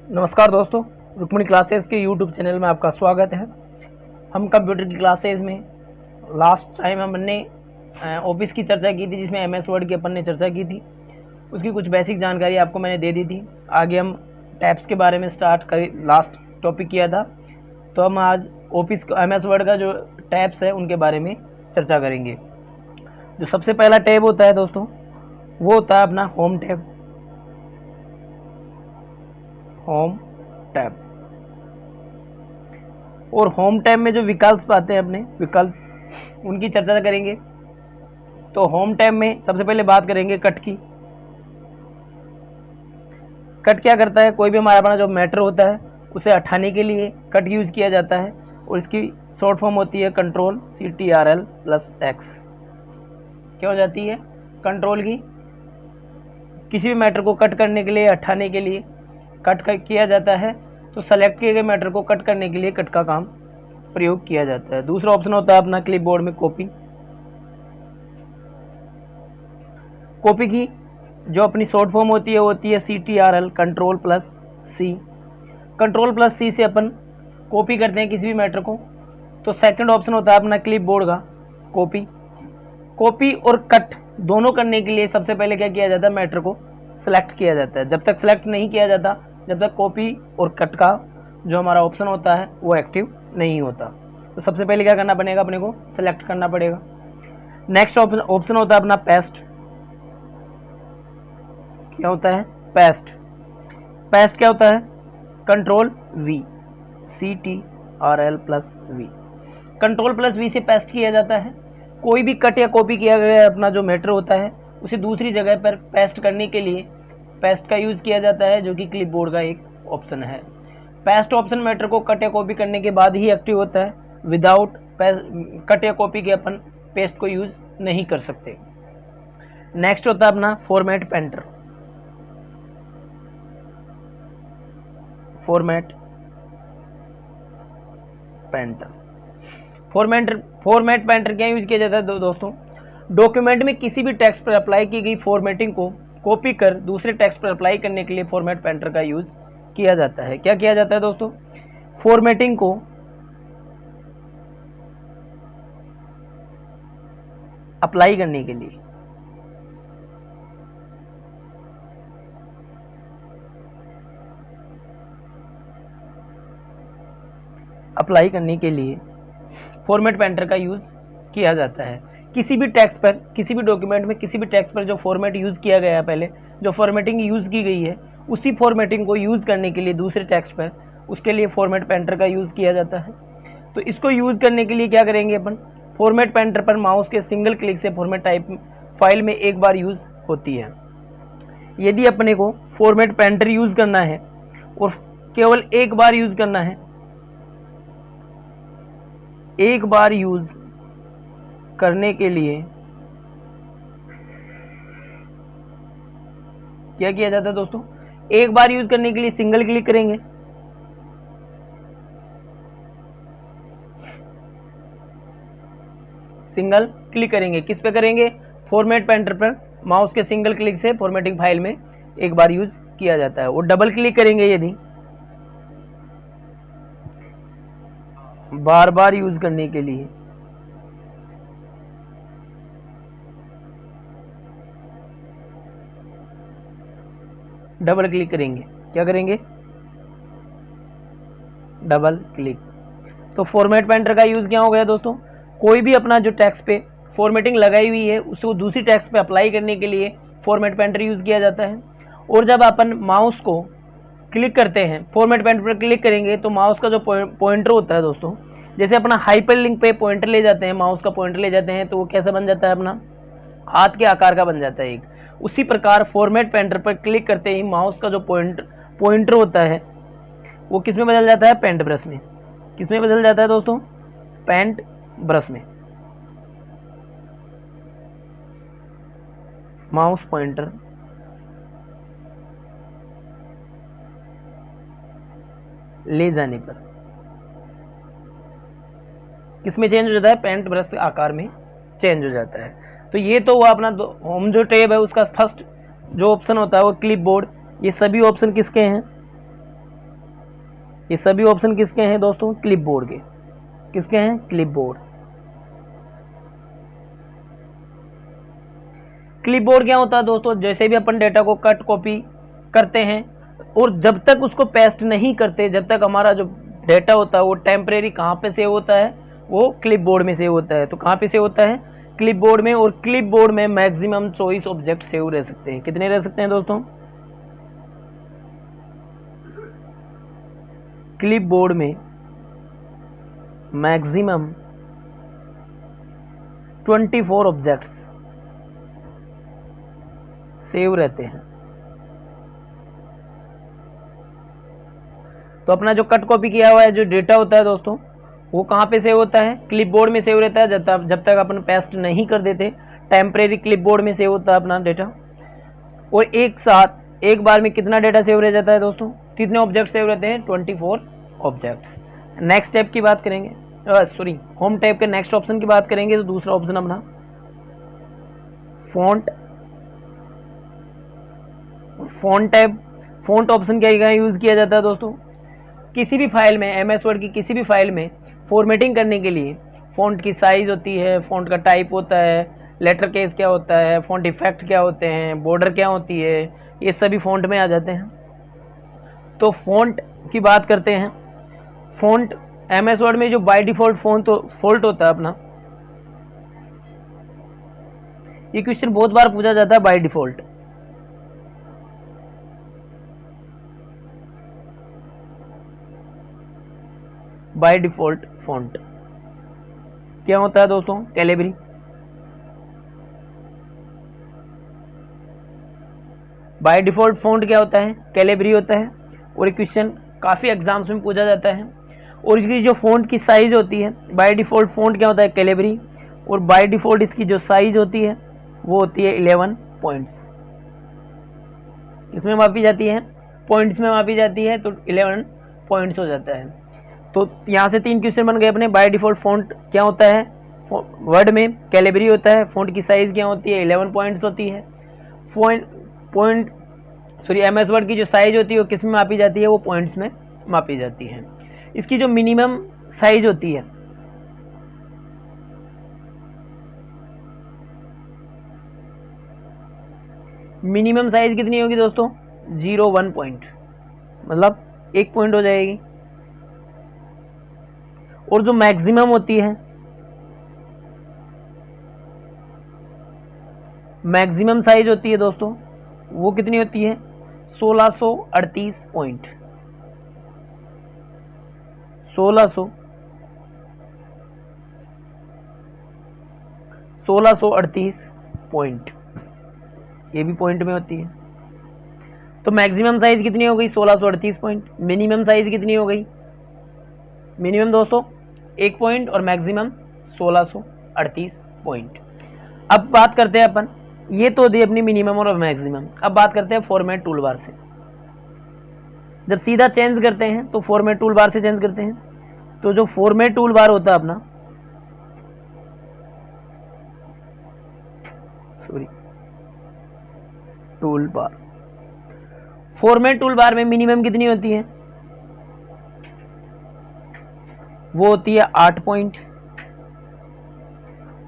नमस्कार दोस्तों, रुक्मणी क्लासेस के यूट्यूब चैनल में आपका स्वागत है। हम कंप्यूटर की क्लासेस में लास्ट टाइम हमने ऑफिस की चर्चा की थी, जिसमें एमएस वर्ड की अपन ने चर्चा की थी। उसकी कुछ बेसिक जानकारी आपको मैंने दे दी थी। आगे हम टैब्स के बारे में स्टार्ट करें, लास्ट टॉपिक किया था, तो हम आज ऑफिस एमएस वर्ड का जो टैब्स है उनके बारे में चर्चा करेंगे। जो सबसे पहला टैब होता है दोस्तों, वो होता है अपना होम टैब। होम टैब, और होम टैब में जो विकल्प आते हैं अपने विकल्प, उनकी चर्चा करेंगे। तो होम टैब में सबसे पहले बात करेंगे कट की। कट क्या करता है, कोई भी हमारा अपना जो मैटर होता है उसे हटाने के लिए कट यूज किया जाता है, और इसकी शॉर्ट फॉर्म होती है कंट्रोल CTRL+X। क्या हो जाती है? कंट्रोल की। किसी भी मैटर को कट करने के लिए, हटाने के लिए कट किया जाता है, तो सेलेक्ट किए गए मैटर को कट करने के लिए कट का काम प्रयोग किया जाता है। दूसरा ऑप्शन होता है अपना क्लिपबोर्ड में कॉपी। कॉपी की जो अपनी शॉर्ट फॉर्म होती है CTRL Ctrl+C। Ctrl+C से अपन कॉपी करते हैं किसी भी मैटर को। तो सेकंड ऑप्शन होता है अपना क्लिपबोर्ड का कॉपी। कॉपी और कट दोनों करने के लिए सबसे पहले क्या किया जाता है, मैटर को सेलेक्ट किया जाता है। जब तक सेलेक्ट नहीं किया जाता, जब तक कॉपी और कट का जो हमारा ऑप्शन होता है वो एक्टिव नहीं होता। तो सबसे पहले क्या करना पड़ेगा, अपने को सेलेक्ट करना पड़ेगा। नेक्स्ट ऑप्शन होता है अपना पेस्ट। क्या होता है? पेस्ट। पेस्ट क्या होता है? Ctrl+V, CTRL+V। Ctrl+V से पेस्ट किया जाता है। कोई भी कट या कॉपी किया गया अपना जो मैटर होता है उसे दूसरी जगह पर पेस्ट करने के लिए पेस्ट का यूज़ किया जाता है, जो कि क्लिपबोर्ड का एक ऑप्शन है। पेस्ट ऑप्शन मैटर को कट या कॉपी करने के बाद ही एक्टिव होता है। विदाउट कट या कॉपी के अपन पेस्ट को यूज़ नहीं कर सकते। नेक्स्ट होता है अपना format painter. Format painter format painter क्या यूज किया जाता है दोस्तों? डॉक्यूमेंट में किसी भी टेक्स्ट पर अप्लाई की गई फॉर्मेटिंग को कॉपी कर दूसरे टेक्स्ट पर अप्लाई करने के लिए फॉर्मेट पेंटर का यूज किया जाता है। क्या किया जाता है दोस्तों? फॉर्मेटिंग को अप्लाई करने के लिए फॉर्मेट पेंटर का यूज किया जाता है। किसी भी टेक्स्ट पर, किसी भी डॉक्यूमेंट में, किसी भी टेक्स्ट पर जो फॉर्मेट यूज किया गया है, पहले जो फॉर्मेटिंग यूज की गई है, उसी फॉर्मेटिंग को यूज करने के लिए दूसरे टेक्स्ट पर, उसके लिए फॉर्मेट पेंटर का यूज किया जाता है। तो इसको यूज करने के लिए क्या करेंगे अपन? फॉर्मेट पेंटर पर माउस के सिंगल क्लिक से फॉर्मेट टाइप फाइल में एक बार यूज होती है। यदि अपने को फॉर्मेट पेंटर यूज करना है और केवल एक बार यूज करना है, एक बार यूज करने के लिए क्या किया जाता है दोस्तों? एक बार यूज करने के लिए सिंगल क्लिक करेंगे। सिंगल क्लिक करेंगे, किस पे करेंगे? फॉर्मेट पेंटर पर माउस के सिंगल क्लिक से फॉर्मेटिंग फाइल में एक बार यूज किया जाता है। और डबल क्लिक करेंगे यदि बार बार यूज करने के लिए। डबल क्लिक करेंगे, क्या करेंगे? Double click. तो फॉर्मेट पेंटर का यूज क्या हो गया दोस्तों? कोई भी अपना जो टेक्स्ट पे फॉर्मेटिंग लगाई हुई है उसको दूसरी टेक्स्ट पे अप्लाई करने के लिए फॉर्मेट पेंटर यूज किया जाता है। और जब अपन माउस को क्लिक करते हैं, फॉर्मेट पेंटर पर क्लिक करेंगे, तो माउस का जो पॉइंटर होता है दोस्तों, जैसे अपना हाइपर लिंक पे पॉइंटर ले जाते हैं, माउस का पॉइंटर ले जाते हैं, तो वो कैसा बन जाता है? अपना हाथ के आकार का बन जाता है एक। उसी प्रकार फॉर्मेट पेंटर पर क्लिक करते ही माउस का जो पॉइंटर होता है वो किस में बदल जाता है? पेंट ब्रश में। किस में बदल जाता है दोस्तों? पेंट ब्रश में। माउस पॉइंटर ले जाने पर किस में चेंज हो जाता है? पेंट ब्रश आकार में चेंज हो जाता है। तो ये तो हुआ अपना होम जो टैब है उसका फर्स्ट जो ऑप्शन होता है वो क्लिपबोर्ड। ये सभी ऑप्शन किसके हैं? ये सभी ऑप्शन किसके हैं दोस्तों? क्लिपबोर्ड के। किसके हैं? क्लिपबोर्ड। क्लिपबोर्ड क्या होता है दोस्तों? जैसे भी अपन डेटा को कट कॉपी करते हैं और जब तक उसको पेस्ट नहीं करते, जब तक हमारा जो डेटा होता है वो टेम्परेरी कहाँ पे सेव होता है? वो क्लिपबोर्ड में सेव होता है। तो कहाँ पे सेव होता है? क्लिपबोर्ड में। और क्लिपबोर्ड में मैक्सिमम चॉइस ऑब्जेक्ट सेव रह सकते हैं। कितने रह सकते हैं दोस्तों? क्लिपबोर्ड में मैक्सिमम 24 ऑब्जेक्ट्स सेव रहते हैं। तो अपना जो कट कॉपी किया हुआ है जो डेटा होता है दोस्तों, वो कहाँ पे सेव होता है? क्लिपबोर्ड में सेव रहता है। जब तक अपन पेस्ट नहीं कर देते, टेम्परेरी क्लिपबोर्ड में सेव होता है अपना डेटा। और एक साथ एक बार में कितना डेटा सेव रह जाता है दोस्तों? कितने ऑब्जेक्ट सेव रहते हैं? 24 ऑब्जेक्ट्स। नेक्स्ट टैब की बात करेंगे, सॉरी होम टैब के नेक्स्ट ऑप्शन की बात करेंगे। तो दूसरा ऑप्शन अपना font. Font tab, font option क्या यूज़ किया जाता है दोस्तों? किसी भी फाइल में, एमएस वर्ड की किसी भी फाइल में फॉर्मेटिंग करने के लिए फॉन्ट की साइज़ होती है, फॉन्ट का टाइप होता है, लेटर केस क्या होता है, फॉन्ट इफेक्ट क्या होते हैं, बॉर्डर क्या होती है, ये सभी फॉन्ट में आ जाते हैं। तो फॉन्ट की बात करते हैं। फॉन्ट एमएस वर्ड में जो बाय डिफ़ॉल्ट फॉन्ट होता है अपना, ये क्वेश्चन बहुत बार पूछा जाता है। By default by default font क्या होता है दोस्तों? कैलिबरी। बाय डिफ़ॉल्ट फॉन्ट क्या होता है? कैलिबरी होता है। और ये क्वेश्चन काफ़ी एग्जाम्स में पूछा जाता है। और इसकी जो फॉन्ट की साइज़ होती है, बाय डिफ़ॉल्ट फॉन्ट क्या होता है? कैलिबरी। और बाय डिफ़ॉल्ट इसकी जो साइज़ होती है वो होती है 11 पॉइंट्स। इसमें मापी जाती है, पॉइंट्स में मापी जाती है, तो 11 पॉइंट्स हो जाता है। तो यहाँ से 3 क्वेश्चन बन गए अपने। बाय डिफ़ॉल्ट फॉन्ट क्या होता है? वर्ड में कैलिबरी होता है। फॉन्ट की साइज़ क्या होती है? 11 पॉइंट्स होती है। एमएस वर्ड की जो साइज़ होती है वो किस में मापी जाती है? वो पॉइंट्स में मापी जाती है। इसकी जो मिनिमम साइज़ होती है, मिनिमम साइज़ कितनी होगी दोस्तों? 0.1 पॉइंट, मतलब 1 पॉइंट हो जाएगी। और जो मैक्सिमम होती है, मैक्सिमम साइज होती है दोस्तों, वो कितनी होती है? 1638 पॉइंट। 1638 पॉइंट, ये भी पॉइंट में होती है। तो मैक्सिमम साइज कितनी हो गई? 1638 पॉइंट। मिनिमम साइज कितनी हो गई? मिनिमम दोस्तों 1 पॉइंट और मैक्सिमम 1638 पॉइंट। अब बात करते हैं अपन, ये तो दी अपनी मिनिमम और मैक्सिमम। अब बात करते हैं फॉर्मेट टूल बार से। जब सीधा चेंज करते हैं तो फॉर्मेट टूल बार से चेंज करते हैं। तो जो फॉर्मेट टूल बार होता है अपना, tool bar, format tool bar में मिनिमम कितनी होती है? वो होती है 8 पॉइंट।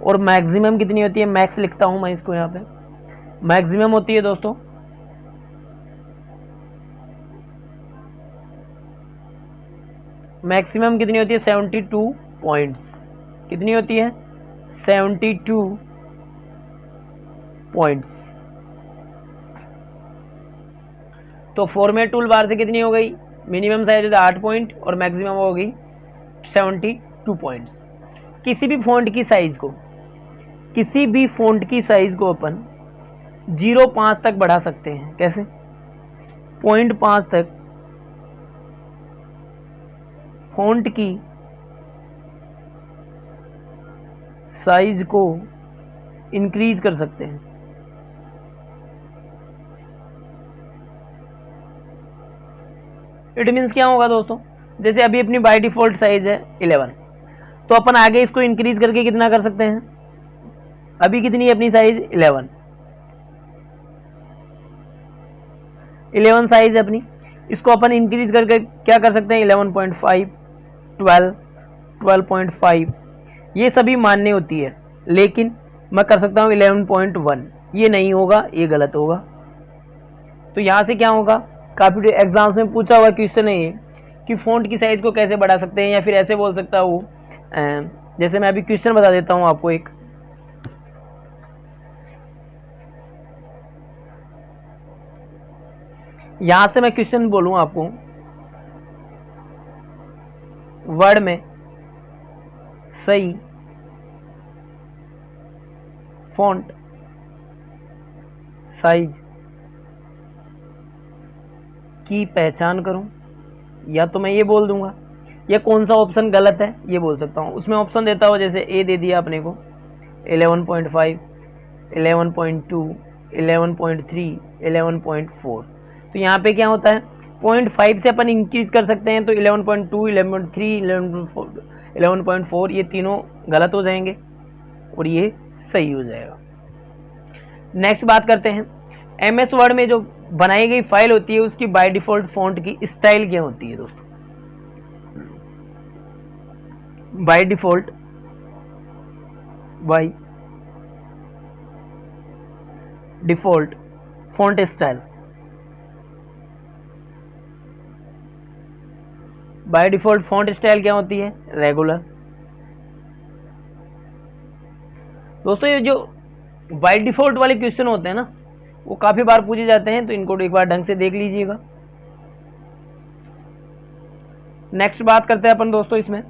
और मैक्सिमम कितनी होती है? मैक्स लिखता हूं मैं इसको यहां पे। मैक्सिमम होती है दोस्तों मैक्सिमम कितनी होती है? 72 पॉइंट्स। कितनी होती है? 72 पॉइंट्स। तो फॉर्मेट टूल बार से कितनी हो गई? मिनिमम साइज होता है 8 पॉइंट और मैक्सिमम हो गई 72 पॉइंट्स। किसी भी फॉन्ट की साइज को अपन 0.5 तक बढ़ा सकते हैं। कैसे? 0.5 तक फॉन्ट की साइज को इंक्रीज कर सकते हैं। इट मीन्स क्या होगा दोस्तों? जैसे अभी अपनी बाय डिफॉल्ट साइज है 11, तो अपन आगे इसको इंक्रीज करके कितना कर सकते हैं? अभी कितनी है अपनी साइज? 11 साइज है अपनी। इसको अपन इंक्रीज करके क्या कर सकते हैं 11.5, 12, 12.5 ये सभी मान्य होती है, लेकिन मैं कर सकता हूँ 11.1। ये नहीं होगा, ये गलत होगा। तो यहाँ से क्या होगा, काफ़ी एग्जाम्स में पूछा हुआ क्वेश्चन है ये कि फ़ॉन्ट की साइज़ को कैसे बढ़ा सकते हैं, या फिर ऐसे बोल सकता हूँ जैसे मैं अभी क्वेश्चन बता देता हूँ आपको एक। यहाँ से मैं क्वेश्चन बोलूँ आपको, वर्ड में सही फ़ॉन्ट साइज की पहचान करूं, या तो मैं ये बोल दूंगा, या कौन सा ऑप्शन गलत है ये बोल सकता हूं। उसमें ऑप्शन देता हो, जैसे ए दे दिया अपने को 11.5, 11.2, 11.3, 11.4। तो यहाँ पे क्या होता है 0.5 से अपन इंक्रीज कर सकते हैं, तो 11.2, 11.3, 11.4 ये तीनों गलत हो जाएंगे और ये सही हो जाएगा। नेक्स्ट बात करते हैं, एमएस वर्ड में जो बनाई गई फाइल होती है उसकी बाय डिफॉल्ट फॉन्ट की स्टाइल क्या होती है दोस्तों। By default font style, by default font style क्या होती है, रेगुलर। दोस्तों ये जो बाय डिफॉल्ट वाले क्वेश्चन होते हैं ना, वो काफ़ी बार पूछे जाते हैं, तो इनको एक बार ढंग से देख लीजिएगा। नेक्स्ट बात करते हैं अपन दोस्तों, इसमें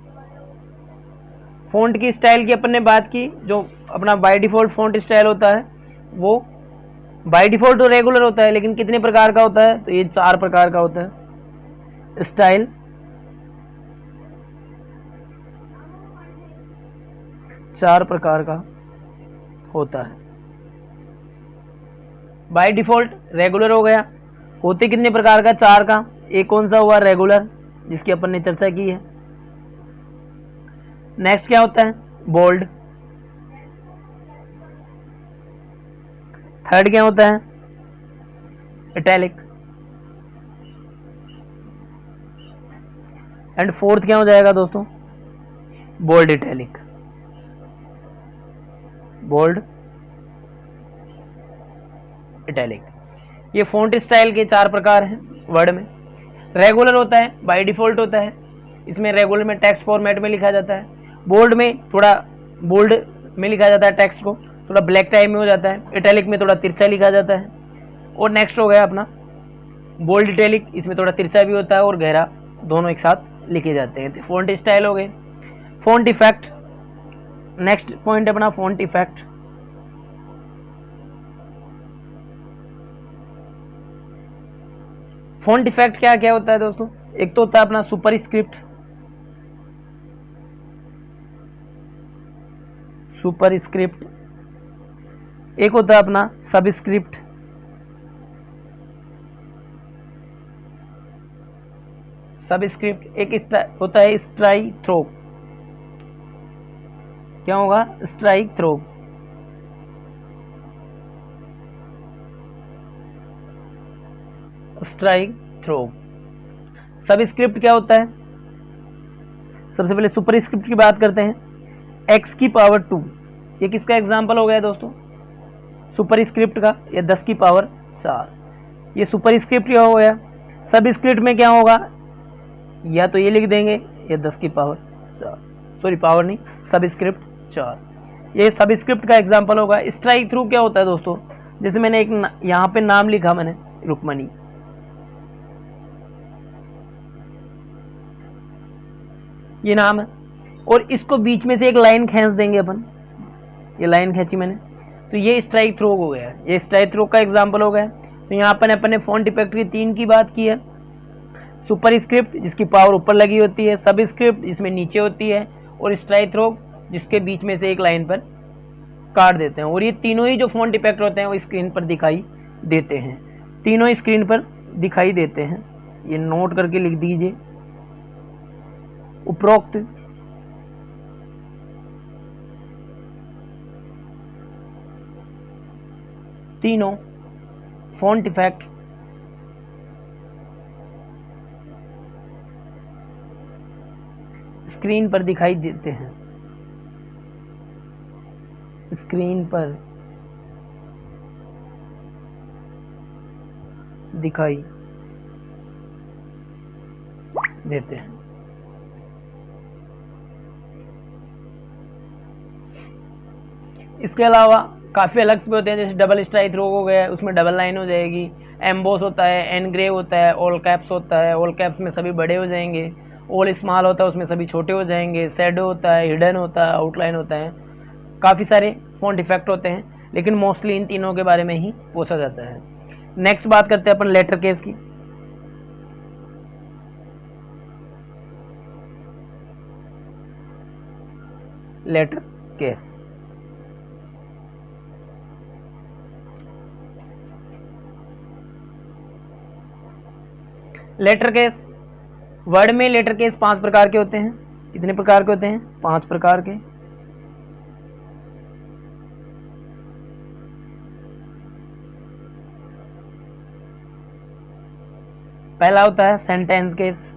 फ़ॉन्ट की स्टाइल की अपन ने बात की। जो अपना बाय डिफ़ॉल्ट फ़ॉन्ट स्टाइल होता है वो बाय डिफ़ॉल्ट तो रेगुलर होता है, लेकिन कितने प्रकार का होता है, तो ये 4 प्रकार का होता है। स्टाइल, चार प्रकार का होता है। बाय डिफ़ॉल्ट रेगुलर हो गया, होते कितने प्रकार का, 4 का। एक कौन सा हुआ, रेगुलर, जिसकी अपन ने चर्चा की है। नेक्स्ट क्या होता है, बोल्ड। थर्ड क्या होता है, इटैलिक। एंड फोर्थ क्या हो जाएगा दोस्तों, बोल्ड इटैलिक। बोल्ड इटैलिक, ये फ़ॉन्ट स्टाइल के 4 प्रकार हैं वर्ड में। रेगुलर होता है, बाय डिफ़ॉल्ट होता है, इसमें रेगुलर में टेक्स्ट फॉर्मेट में लिखा जाता है। बोल्ड में थोड़ा बोल्ड में लिखा जाता है, टेक्स्ट को थोड़ा ब्लैक टाइप में हो जाता है। इटैलिक में थोड़ा तिरछा लिखा जाता है। और नेक्स्ट हो गया अपना बोल्ड इटैलिक, इसमें थोड़ा तिरछा भी होता है और गहरा, दोनों एक साथ लिखे जाते हैं। तो फ़ॉन्ट स्टाइल हो गए। फ़ॉन्ट इफेक्ट, नेक्स्ट पॉइंट अपना फ़ॉन्ट इफेक्ट। फ़ॉन्ट इफेक्ट क्या क्या होता है दोस्तों, एक तो होता है अपना सुपर स्क्रिप्ट, एक होता है अपना सबस्क्रिप्ट, एक होता है स्ट्राइक थ्रो। क्या होगा, स्ट्राइक थ्रो। सबस्क्रिप्ट क्या होता है, सबसे पहले सुपर स्क्रिप्ट की बात करते हैं। x की पावर 2, ये किसका एग्जाम्पल हो गया दोस्तों, सुपर स्क्रिप्ट का, या 10 की पावर 4, ये सुपर स्क्रिप्ट क्या हो गया। सब स्क्रिप्ट में क्या होगा, या तो ये लिख देंगे या 10 की पावर 4, सॉरी पावर नहीं, सब स्क्रिप्ट 4, ये सब स्क्रिप्ट का एग्जाम्पल होगा। स्ट्राइक थ्रू क्या होता है दोस्तों, जैसे मैंने एक यहाँ पे नाम लिखा, मैंने रुक्मणी, ये नाम है, और इसको बीच में से एक लाइन खींच देंगे अपन, ये लाइन खींची मैंने, तो ये स्ट्राइक थ्रो हो गया, ये स्ट्राइक थ्रो का एग्जांपल हो गया। तो यहाँ अपन अपने फ़ॉन्ट इफेक्ट की 3 की बात की है। सुपर स्क्रिप्ट जिसकी पावर ऊपर लगी होती है, सब स्क्रिप्ट जिसमें नीचे होती है, और स्ट्राइक थ्रो जिसके बीच में से एक लाइन पर काट देते हैं। और ये तीनों ही जो फ़ॉन्ट इफेक्ट होते हैं वो स्क्रीन पर दिखाई देते हैं, तीनों स्क्रीन पर दिखाई देते हैं। ये नोट करके लिख दीजिए। उपरोक्त तीनों फ़ॉन्ट इफेक्ट स्क्रीन पर दिखाई देते हैं, स्क्रीन पर दिखाई देते हैं। इसके अलावा काफ़ी अलग से होते हैं, जैसे डबल स्ट्राइक थ्रो हो गया, उसमें डबल लाइन हो जाएगी, एम्बोस होता है, एनग्रेव होता है, ऑल कैप्स होता है, ऑल कैप्स में सभी बड़े हो जाएंगे, ऑल स्मॉल होता है उसमें सभी छोटे हो जाएंगे, शैडो होता है, हिडन होता है, आउटलाइन होता है, काफ़ी सारे फॉन्ट इफेक्ट होते हैं, लेकिन मोस्टली इन तीनों के बारे में ही पूछा जाता है। नेक्स्ट बात करते हैं अपन लेटर केस की। Letter case, letter case word में लेटर केस 5 प्रकार के होते हैं। कितने प्रकार के होते हैं? 5 प्रकार के। पहला होता है सेंटेंस केस,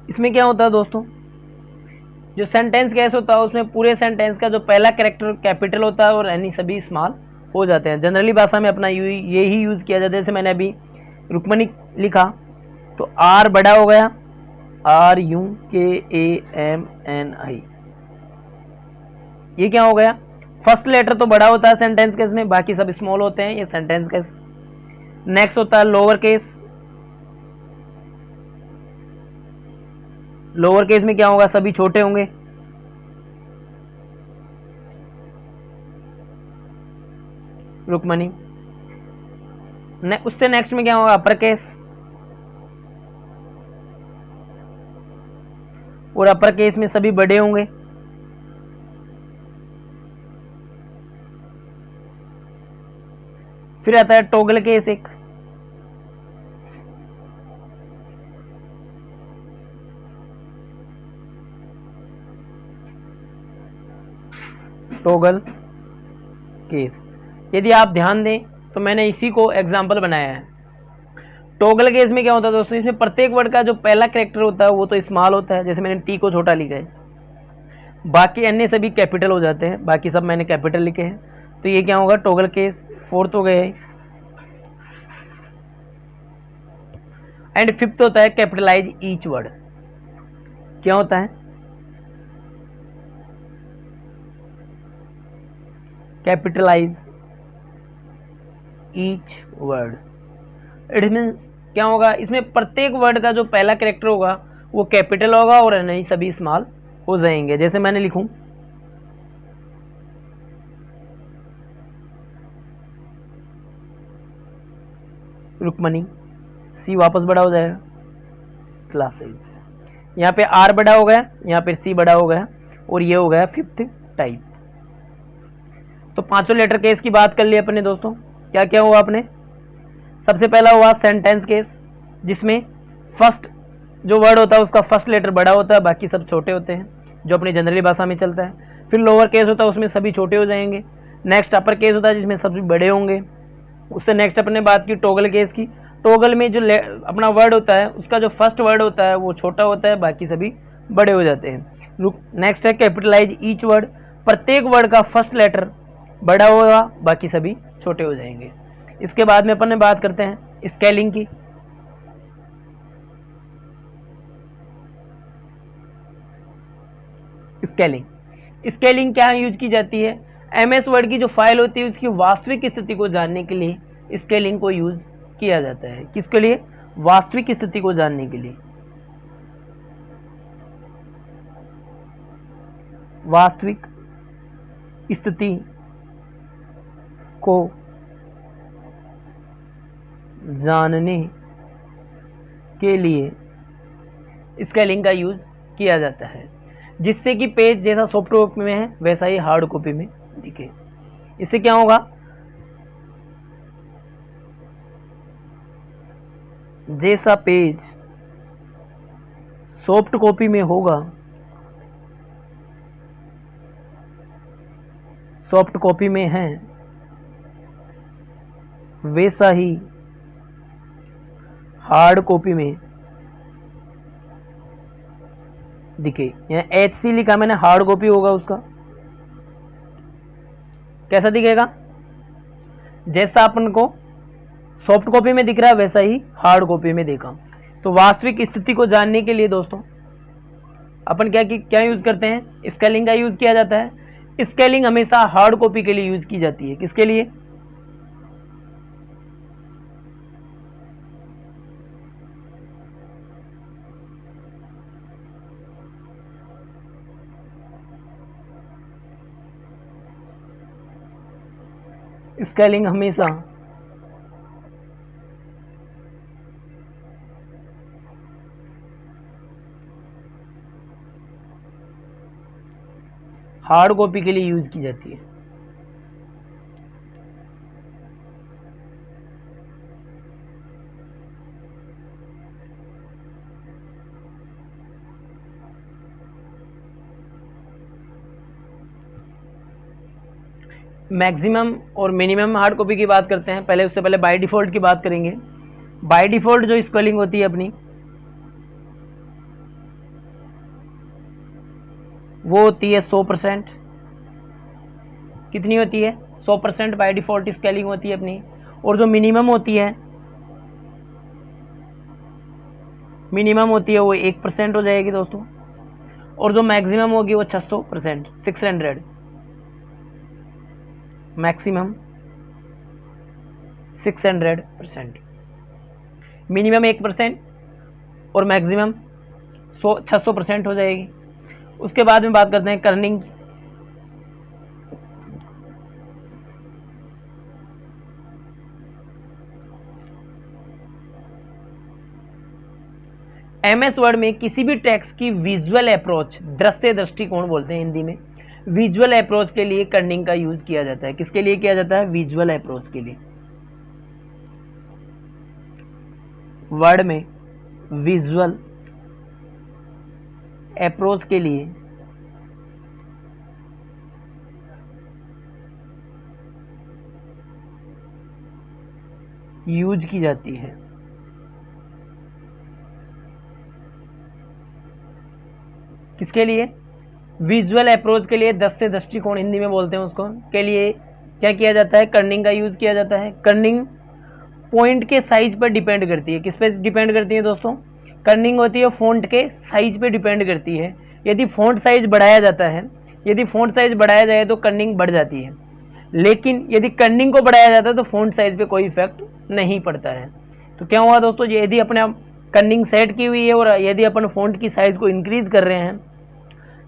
इसमें क्या होता है दोस्तों, जो सेंटेंस केस होता है उसमें पूरे सेंटेंस का जो पहला कैरेक्टर कैपिटल होता है और अन्य सभी स्मॉल हो जाते हैं। जनरली भाषा में अपना ये ही यूज़ किया जाता है। जैसे मैंने अभी रुक्मणी लिखा तो आर बड़ा हो गया, RUKAMNI, ये क्या हो गया, फर्स्ट लेटर तो बड़ा होता है सेंटेंस केस में, बाकी सब स्मॉल होते हैं, ये सेंटेंस केस। नेक्स्ट होता है लोअर केस, लोअर केस में क्या होगा, सभी छोटे होंगे। रुक्मणी। उससे नेक्स्ट में क्या होगा, अपर केस, और अपर केस में सभी बड़े होंगे। फिर आता है टॉगल केस एक, टॉगल केस। यदि आप ध्यान दें तो मैंने इसी को एग्जाम्पल बनाया है। टॉगल केस में क्या होता है दोस्तों, इसमें प्रत्येक वर्ड का जो पहला कैरेक्टर होता है वो तो स्मॉल होता है, जैसे मैंने टी को छोटा लिखा है, बाकी अन्य सभी कैपिटल हो जाते हैं, बाकी सब मैंने कैपिटल लिखे हैं, तो ये क्या होगा, टॉगल केस। फोर्थ हो गए। एंड फिफ्थ होता है कैपिटलाइज ईच वर्ड। क्या होता है, कैपिटलाइज ईच वर्ड। इसमें क्या होगा, इसमें प्रत्येक वर्ड का जो पहला कैरेक्टर होगा वो कैपिटल होगा और नहीं सभी स्मॉल हो जाएंगे। जैसे मैंने लिखूं रुक्मणी, सी वापस बड़ा हो जाएगा, क्लासेस, यहाँ पे आर बड़ा हो गया, यहाँ पे सी बड़ा हो गया, और ये हो गया फिफ्थ टाइप। तो पांचों लेटर केस की बात कर ली अपने दोस्तों। क्या क्या हुआ अपने, सबसे पहला हुआ सेंटेंस केस, जिसमें फर्स्ट जो वर्ड होता है उसका फर्स्ट लेटर बड़ा होता है, बाकी सब छोटे होते हैं, जो अपनी जनरली भाषा में चलता है। फिर लोअर केस होता है, उसमें सभी छोटे हो जाएंगे। नेक्स्ट अपर केस होता है, जिसमें सभी बड़े होंगे। उससे नेक्स्ट अपने बात की टॉगल केस की। टॉगल में जो अपना वर्ड होता है उसका जो फर्स्ट वर्ड होता है वो छोटा होता है, बाकी सभी बड़े हो जाते हैं। नेक्स्ट है कैपिटलाइज ईच वर्ड, प्रत्येक वर्ड का फर्स्ट लेटर बड़ा होगा, बाकी सभी छोटे हो जाएंगे। इसके बाद में अपन बात करते हैं स्केलिंग की। स्केलिंग क्या यूज की जाती है, एमएस वर्ड की जो फाइल होती है उसकी वास्तविक स्थिति को जानने के लिए स्केलिंग को यूज किया जाता है। किसके लिए, वास्तविक स्थिति को जानने के लिए। वास्तविक स्थिति को जानने के लिए स्केलिंग का यूज किया जाता है, जिससे कि पेज जैसा सॉफ्ट कॉपी में है वैसा ही हार्ड कॉपी में दिखे। इससे क्या होगा, जैसा पेज सॉफ्ट कॉपी में होगा, सॉफ्ट कॉपी में है वैसा ही हार्ड कॉपी में दिखे। यहाँ HC लिखा मैंने, हार्ड कॉपी होगा उसका। कैसा दिखेगा? जैसा अपन को सॉफ्ट कॉपी में दिख रहा है वैसा ही हार्ड कॉपी में देखा। तो वास्तविक स्थिति को जानने के लिए दोस्तों अपन क्या यूज करते हैं? स्केलिंग का यूज किया जाता है। स्केलिंग हमेशा हार्ड कॉपी के लिए यूज की जाती है। किसके लिए? स्केलिंग हमेशा हार्ड कॉपी के लिए यूज की जाती है। मैक्सिमम और मिनिमम हार्ड कॉपी की बात करते हैं। पहले उससे पहले बाय डिफ़ॉल्ट की बात करेंगे। बाय डिफ़ॉल्ट जो स्केलिंग होती है अपनी, वो होती है 100%। कितनी होती है? 100% बाय डिफ़ॉल्ट स्केलिंग होती है अपनी। और जो मिनिमम होती है वो 1% हो जाएगी दोस्तों। और जो मैक्सिमम होगी वो 600%, 600। मैक्सिमम 600%, मिनिमम 1% और मैक्सिमम 600% हो जाएगी। उसके बाद में बात करते हैं कर्निंग। MS वर्ड में किसी भी टेक्स्ट की विजुअल अप्रोच, दृश्य दृष्टिकोण बोलते हैं हिंदी में, विजुअल अप्रोच के लिए कर्निंग का यूज किया जाता है। किसके लिए किया जाता है? विजुअल अप्रोच के लिए। वर्ड में विजुअल अप्रोच के लिए यूज की जाती है। किसके लिए? विजुअल अप्रोच के लिए, दृश्य दृष्टिकोण हिंदी में बोलते हैं उसको, के लिए क्या किया जाता है? कर्निंग का यूज किया जाता है। कर्निंग पॉइंट के साइज पर डिपेंड करती है। किस पे डिपेंड करती है दोस्तों? कर्निंग होती है फॉन्ट के साइज पे डिपेंड करती है। यदि फॉन्ट साइज बढ़ाया जाता है, यदि फॉन्ट साइज बढ़ाया जाए तो कर्निंग बढ़ जाती है। लेकिन यदि कर्निंग को बढ़ाया जाता है तो फॉन्ट साइज पे कोई इफेक्ट नहीं पड़ता है। तो क्या हुआ दोस्तों? यदि अपने आप कर्निंग सेट की हुई है और यदि अपन फॉन्ट की साइज को इंक्रीज कर रहे हैं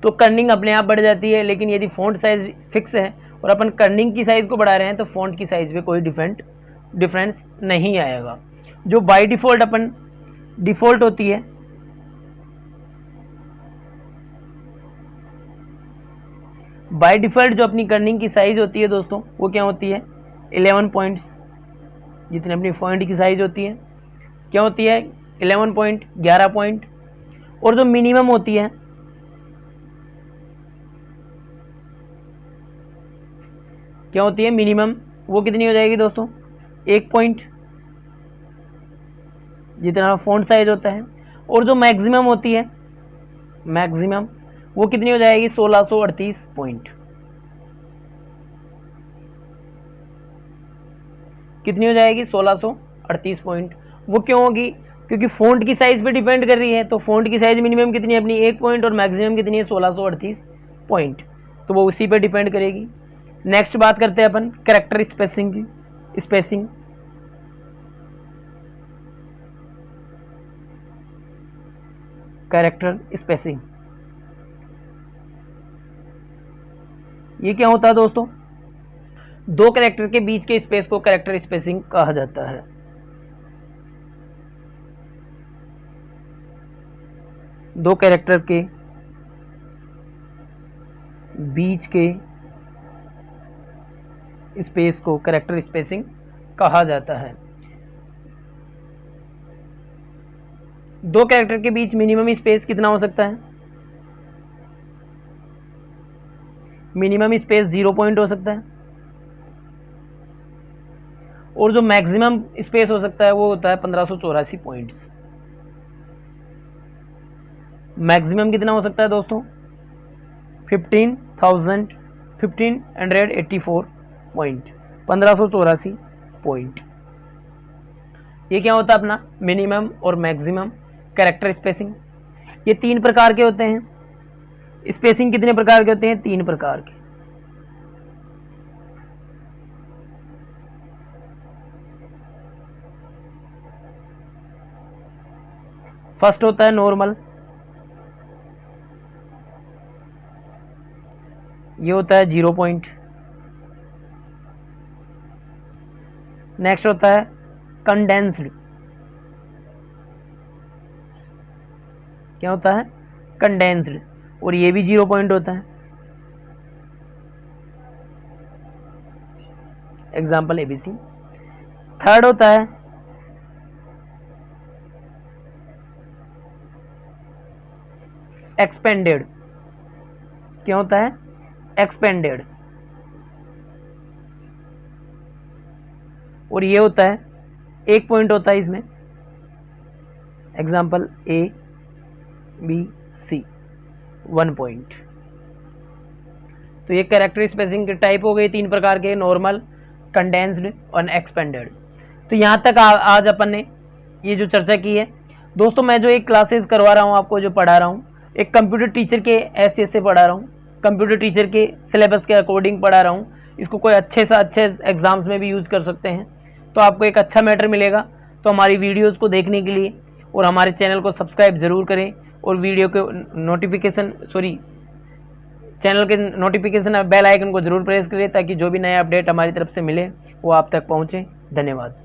तो कर्निंग अपने आप बढ़ जाती है। लेकिन यदि फॉन्ट साइज फिक्स है और अपन कर्निंग की साइज को बढ़ा रहे हैं तो फॉन्ट की साइज पे कोई डिफरेंस नहीं आएगा। जो बाय डिफ़ॉल्ट अपन डिफ़ॉल्ट होती है, बाय डिफ़ॉल्ट जो अपनी कर्निंग की साइज होती है दोस्तों, वो क्या होती है? 11 पॉइंट्स। जितनी अपनी फॉन्ट की साइज होती है क्या होती है? 11 पॉइंट, 11 पॉइंट। और जो मिनिमम होती है, क्या होती है? मिनिमम, वो कितनी हो जाएगी दोस्तों? 1 पॉइंट, जितना फॉन्ट साइज होता है। और जो मैक्सिमम होती है, मैक्सिमम, वो कितनी हो जाएगी? 1638 पॉइंट। कितनी हो जाएगी? 1638 पॉइंट। वो क्यों होगी? क्योंकि फॉन्ट की साइज पे डिपेंड कर रही है। तो फॉन्ट की साइज मिनिमम कितनी है अपनी? 1 पॉइंट, और मैक्सिमम कितनी है? 1638 पॉइंट। तो वो उसी पे डिपेंड करेगी। नेक्स्ट बात करते हैं अपन कैरेक्टर स्पेसिंग की। स्पेसिंग, कैरेक्टर स्पेसिंग, ये क्या होता है दोस्तों? दो कैरेक्टर के बीच के स्पेस को कैरेक्टर स्पेसिंग कहा जाता है। दो कैरेक्टर के बीच के स्पेस को कैरेक्टर स्पेसिंग कहा जाता है। दो कैरेक्टर के बीच मिनिमम स्पेस कितना हो सकता है? मिनिमम स्पेस 0 पॉइंट हो सकता है। और जो मैक्सिमम स्पेस हो सकता है वो होता है 1584 पॉइंट्स। मैक्सिमम कितना हो सकता है दोस्तों? 1584 पॉइंट, 1584 पॉइंट। ये क्या होता है अपना मिनिमम और मैक्सिमम कैरेक्टर स्पेसिंग। ये 3 प्रकार के होते हैं। स्पेसिंग कितने प्रकार के होते हैं? 3 प्रकार के। फर्स्ट होता है नॉर्मल, ये होता है 0 पॉइंट। नेक्स्ट होता है कंडेंस्ड, क्या होता है? कंडेंस्ड, और ये भी 0 पॉइंट होता है। Example ABC। थर्ड होता है एक्सपेंडेड, क्या होता है? एक्सपेंडेड, और ये होता है 1 पॉइंट होता है इसमें। Example ABC, 1 point. तो ये कैरेक्टर स्पेसिंग के टाइप हो गए 3 प्रकार के, नॉर्मल, कंडेंस्ड और एक्सपेंडेड। तो यहाँ तक आज अपन ने ये जो चर्चा की है दोस्तों, मैं जो एक क्लासेस करवा रहा हूँ आपको, जो पढ़ा रहा हूँ, एक कंप्यूटर टीचर के हैसियत से पढ़ा रहा हूँ, कंप्यूटर टीचर के सिलेबस के अकॉर्डिंग पढ़ा रहा हूँ। इसको कोई अच्छे से अच्छे एग्जाम्स में भी यूज़ कर सकते हैं, तो आपको एक अच्छा मैटर मिलेगा। तो हमारी वीडियोस को देखने के लिए और हमारे चैनल को सब्सक्राइब ज़रूर करें, और वीडियो के नोटिफिकेशन चैनल के नोटिफिकेशन बेल आइकन को ज़रूर प्रेस करें, ताकि जो भी नया अपडेट हमारी तरफ से मिले वो आप तक पहुँचे। धन्यवाद।